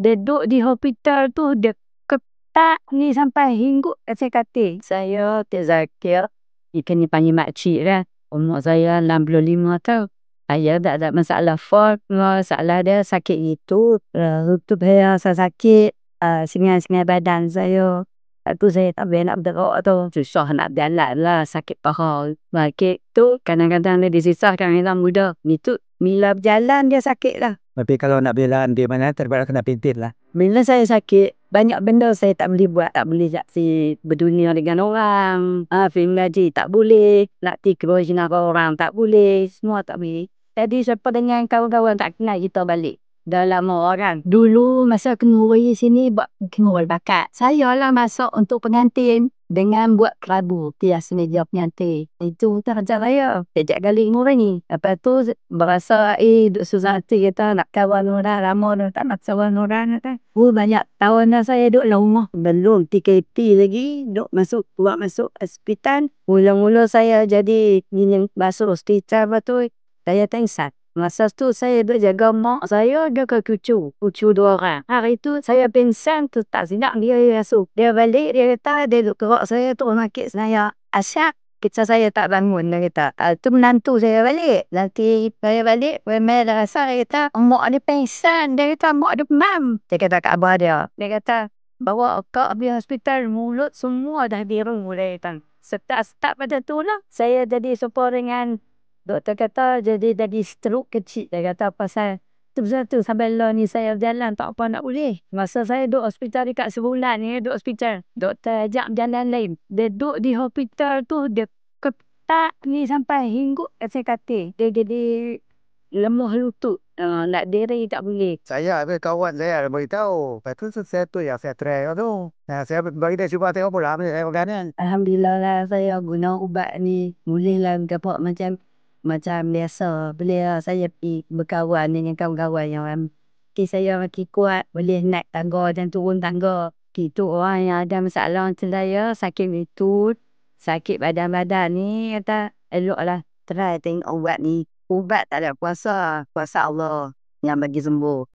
Duduk di hospital tu dia ketak ni sampai hinggut atas katil. Saya terzakit. Ikan ni panggil makcik lah. Umur saya 65 tahun. Saya tak ada masalah fault. Masalah dia sakit itu. Lutut saya sakit. Sengai-sengai badan saya. Itu saya tak boleh nak bergerak tu. Susah nak jalan lah. Sakit paha. Sakit tu kadang-kadang dia disisahkan dengan muda. Itu bila berjalan dia sakit lah. Tapi kalau nak berjalan di mana terpaksa kena pintir lah. Bila saya sakit, banyak benda saya tak boleh buat. Tak boleh saksi berdunia dengan orang. Film ngaji tak boleh. Nak tidur dengan orang tak boleh. Semua tak boleh. Jadi siapa dengan kawan-kawan tak kenal kita balik. Dah lama orang. Dulu masa kenuri sini buat kenuri bakat. Saya lah masuk untuk pengantin. Dengan buat kerabu. Tias meja pengantin. Itu kerja saya. Sejak kali kenuri ni. Lepas tu berasa duk susah hati kita nak kawan orang. Lama dah tak nak kawan orang. Banyak tahun dah saya duduk rumah. Belum TKP lagi. Duk keluar masuk hospital. Mula-mula saya jadi masuk hospital betul. Saya tengsat. Masa tu saya duduk jaga mak saya, dia ke cucu 2 orang. Hari tu saya pingsan tu tak sedap dia masuk. Dia balik, dia kata dia duduk kerak saya tu sakit saya. Asyik kita saya tak bangun, dia kata. Tu menantu saya balik. Nanti saya balik, Wemel dah rasa, dia kata, mak dia pingsan. Dia kata, mak dia demam. Dia kata kat abah dia. Dia kata, bawa akak pergi hospital, mulut semua dah biru. Dia kata. Start pada tu lah. Saya jadi support dengan doktor kata jadi stroke kecil. Dia kata pasal tu sampai lah ni saya berjalan tak apa nak boleh. Masa saya duduk hospital dekat sebulan ni duduk hospital. Doktor ajak berjalan lain. Dia duduk di hospital tu dia ketak ni sampai hinggut atas katil. Dia jadi lemah lutut. Nak diri tak boleh. Saya ada kawan saya beritahu. Lepas tu saya tu yang saya try tu. Nah, saya bagi dia cuba tengok pula. Saya makan. Alhamdulillah lah saya guna ubat ni. Bolehlah dapat macam biasa. Boleh lah saya pergi berkawan dengan kawan-kawan yang saya makin kuat. Boleh naik tangga dan turun tangga. Itu orang yang ada masalah macam saya. Sakit lutut. Sakit badan-badan ni. Kata eloklah try tengok ubat ni. Ubat tak ada kuasa. Kuasa Allah yang bagi sembuh.